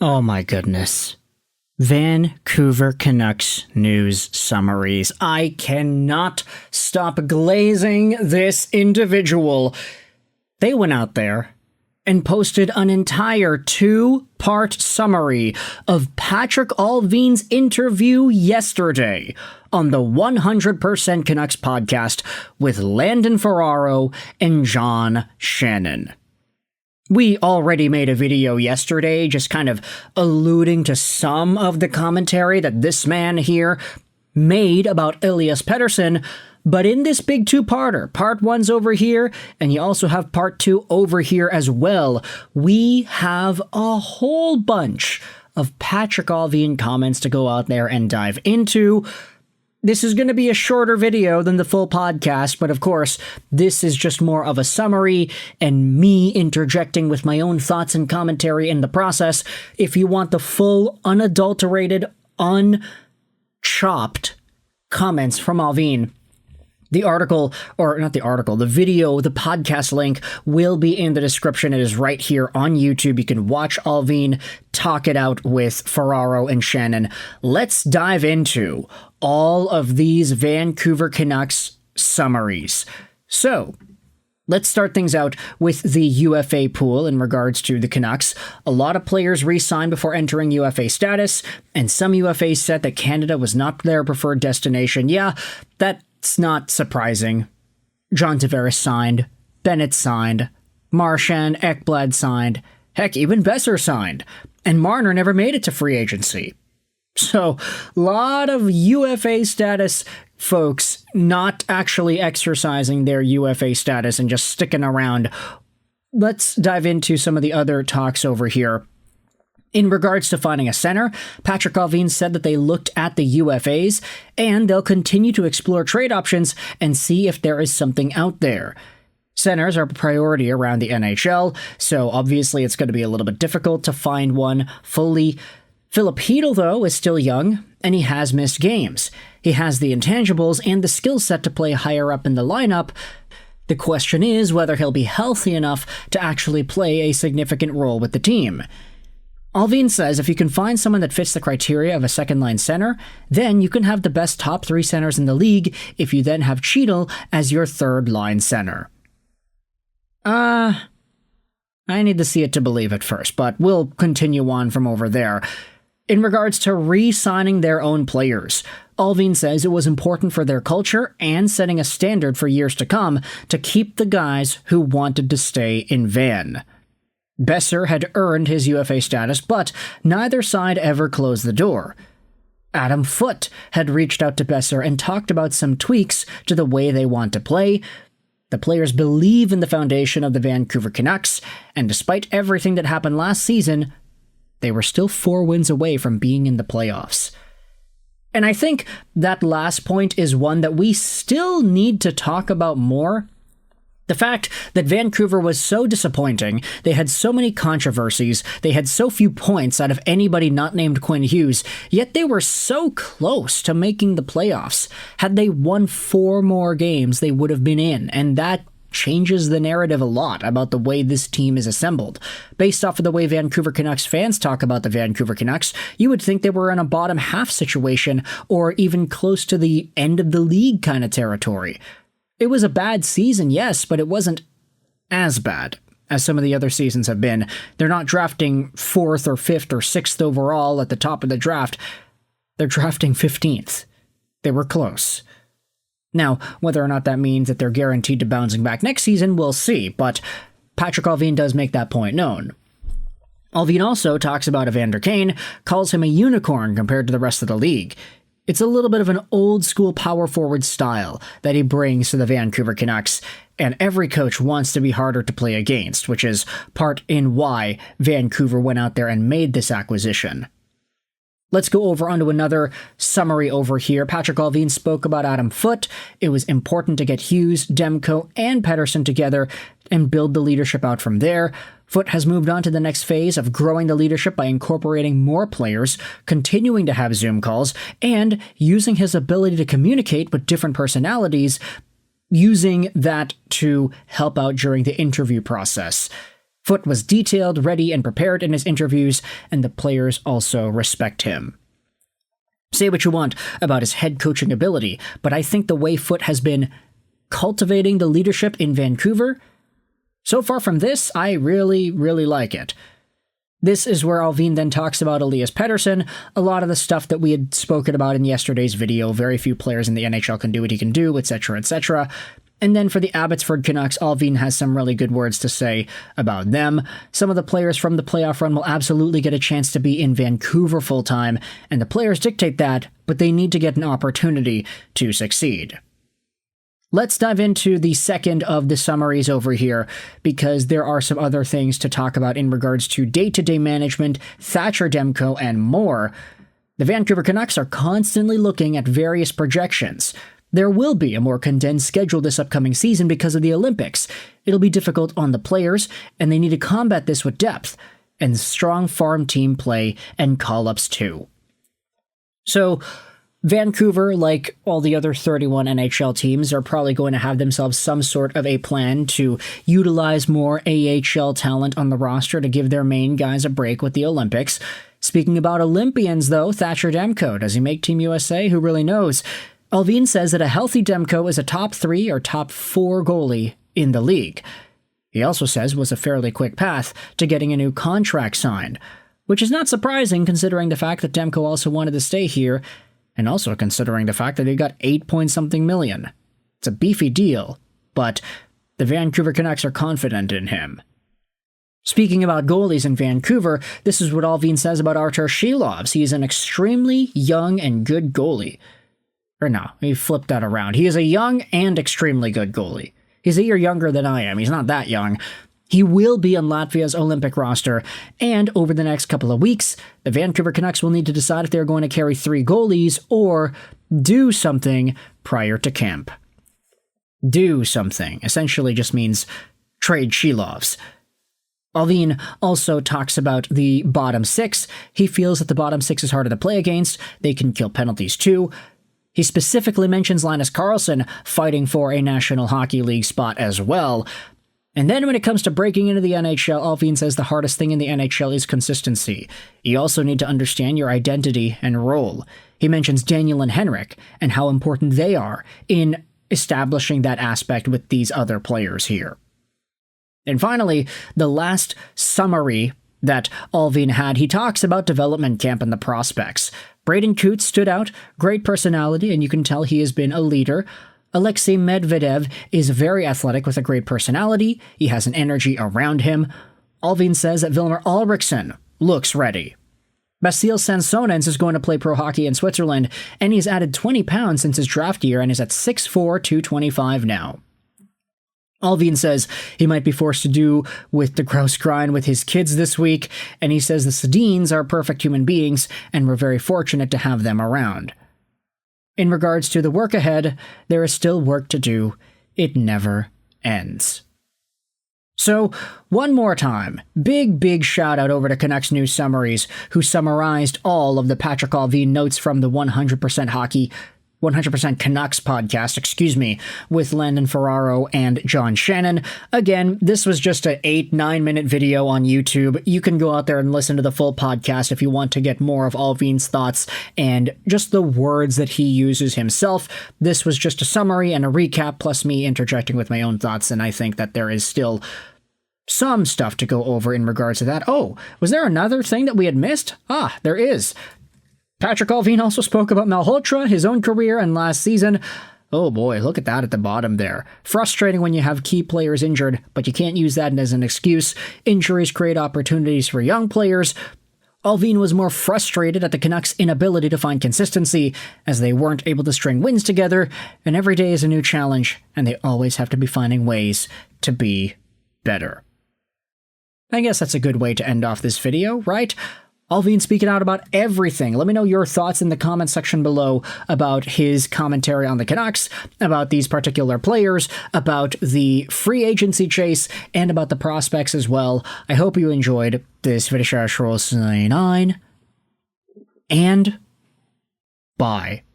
Oh my goodness. Vancouver Canucks news summaries. I cannot stop glazing this individual. They went out there and posted an entire 2-part summary of Patrik Allvin'S interview yesterday on the 100% Canucks podcast with Landon Ferraro and John Shannon. We already made a video yesterday just kind of alluding to some of the commentary that this man here made about Elias Pettersson, but in this big 2-parter, part 1's over here, and you also have part 2 over here as well, we have a whole bunch of Patrik Allvin comments to go out there and dive into. This is going to be a shorter video than the full podcast, but of course, this is just more of a summary and me interjecting with my own thoughts and commentary in the process. If you want the full, unadulterated, unchopped comments from Allvin, the video, the podcast link will be in the description. It is right here on YouTube. You can watch Allvin talk it out with Ferraro and Shannon. Let's dive into all of these Vancouver Canucks summaries. So, let's start things out with the UFA pool in regards to the Canucks. A lot of players re-signed before entering UFA status, and some UFAs said that Canada was not their preferred destination. Yeah, that's not surprising. John Tavares signed, Bennett signed, Marchand, Ekblad signed, heck, even Besser signed, and Marner never made it to free agency. So, a lot of UFA status folks not actually exercising their UFA status and just sticking around. Let's dive into some of the other talks over here. In regards to finding a center, Patrik Allvin said that they looked at the UFAs and they'll continue to explore trade options and see if there is something out there. Centers are a priority around the NHL, so obviously it's going to be a little bit difficult to find one fully. Filip Chytil, though, is still young, and he has missed games. He has the intangibles and the skill set to play higher up in the lineup. The question is whether he'll be healthy enough to actually play a significant role with the team. Allvin says if you can find someone that fits the criteria of a second-line center, then you can have the best top 3 centers in the league if you then have Chytil as your third-line center. I need to see it to believe it first, but we'll continue on from over there. In regards to re-signing their own players, Allvin says it was important for their culture and setting a standard for years to come to keep the guys who wanted to stay in Van. Besser had earned his UFA status, but neither side ever closed the door. Adam Foote had reached out to Besser and talked about some tweaks to the way they want to play. The players believe in the foundation of the Vancouver Canucks, and despite everything that happened last season, they were still 4 wins away from being in the playoffs. And I think that last point is one that we still need to talk about more. The fact that Vancouver was so disappointing, they had so many controversies, they had so few points out of anybody not named Quinn Hughes, yet they were so close to making the playoffs. Had they won 4 more games, they would have been in, and that changes the narrative a lot about the way this team is assembled. Based off of the way Vancouver Canucks fans talk about the Vancouver Canucks, you would think they were in a bottom half situation or even close to the end of the league kind of territory. It was a bad season, yes, but it wasn't as bad as some of the other seasons have been. They're not drafting 4th or 5th or 6th overall at the top of the draft. They're drafting 15th. They were close. Now, whether or not that means that they're guaranteed to bouncing back next season, we'll see, but Patrik Allvin does make that point known. Allvin also talks about Evander Kane, calls him a unicorn compared to the rest of the league. It's a little bit of an old-school power forward style that he brings to the Vancouver Canucks, and every coach wants to be harder to play against, which is part in why Vancouver went out there and made this acquisition. Let's go over onto another summary over here. Patrik Allvin spoke about Adam Foote. It was important to get Hughes, Demko, and Pettersson together and build the leadership out from there. Foote has moved on to the next phase of growing the leadership by incorporating more players, continuing to have Zoom calls, and using his ability to communicate with different personalities, using that to help out during the interview process. Foote was detailed, ready, and prepared in his interviews, and the players also respect him. Say what you want about his head coaching ability, but I think the way Foote has been cultivating the leadership in Vancouver, so far from this, I really, really like it. This is where Allvin then talks about Elias Pettersson, a lot of the stuff that we had spoken about in yesterday's video. Very few players in the NHL can do what he can do, etc., etc. And then for the Abbotsford Canucks, Allvin has some really good words to say about them. Some of the players from the playoff run will absolutely get a chance to be in Vancouver full-time, and the players dictate that, but they need to get an opportunity to succeed. Let's dive into the second of the summaries over here, because there are some other things to talk about in regards to day-to-day management, Thatcher Demko, and more. The Vancouver Canucks are constantly looking at various projections. There will be a more condensed schedule this upcoming season because of the Olympics. It'll be difficult on the players, and they need to combat this with depth, and strong farm team play and call-ups too. So, Vancouver, like all the other 31 NHL teams, are probably going to have themselves some sort of a plan to utilize more AHL talent on the roster to give their main guys a break with the Olympics. Speaking about Olympians, though, Thatcher Demko, does he make Team USA? Who really knows? Allvin says that a healthy Demko is a top 3 or top 4 goalie in the league. He also says it was a fairly quick path to getting a new contract signed, which is not surprising considering the fact that Demko also wanted to stay here, and also considering the fact that he got 8-point-something million. It's a beefy deal, but the Vancouver Canucks are confident in him. Speaking about goalies in Vancouver, this is what Allvin says about Arturs Silovs. He is an extremely young and good goalie. Or no, he flipped that around. He is a young and extremely good goalie. He's a year younger than I am. He's not that young. He will be on Latvia's Olympic roster, and over the next couple of weeks, the Vancouver Canucks will need to decide if they're going to carry 3 goalies or do something prior to camp. Do something essentially just means trade Silovs. Allvin also talks about the bottom 6. He feels that the bottom 6 is harder to play against. They can kill penalties too. He specifically mentions Linus Karlsson fighting for a National Hockey League spot as well. And then when it comes to breaking into the NHL, Allvin says the hardest thing in the NHL is consistency. You also need to understand your identity and role. He mentions Daniel and Henrik and how important they are in establishing that aspect with these other players here. And finally, the last summary that Allvin had, he talks about development camp and the prospects. Braeden Cootes stood out, great personality, and you can tell he has been a leader. Alexei Medvedev is very athletic with a great personality. He has an energy around him. Allvin says that Vilmer Albriksson looks ready. Basil Sansonens is going to play pro hockey in Switzerland, and he's added 20 pounds since his draft year and is at 6'4", 225 now. Allvin says he might be forced to do with the gross grind with his kids this week, and he says the Sedins are perfect human beings, and we're very fortunate to have them around. In regards to the work ahead, there is still work to do. It never ends. So, one more time, big shout out over to Canucks News Summaries, who summarized all of the Patrik Allvin notes from the 100% Canucks podcast, with Landon Ferraro and John Shannon. Again, this was just an 8-9 minute video on YouTube. You can go out there and listen to the full podcast if you want to get more of Allvin's thoughts and just the words that he uses himself. This was just a summary and a recap, plus me interjecting with my own thoughts, and I think that there is still some stuff to go over in regards to that. Oh, was there another thing that we had missed? Ah, there is. Patrik Allvin also spoke about Mrtka, his own career, and last season. Oh boy, look at that at the bottom there. Frustrating when you have key players injured, but you can't use that as an excuse. Injuries create opportunities for young players. Allvin was more frustrated at the Canucks' inability to find consistency, as they weren't able to string wins together, and every day is a new challenge, and they always have to be finding ways to be better. I guess that's a good way to end off this video, right? Allvin speaking out about everything. Let me know your thoughts in the comment section below about his commentary on the Canucks, about these particular players, about the free agency chase, and about the prospects as well. I hope you enjoyed this video. 9 and bye.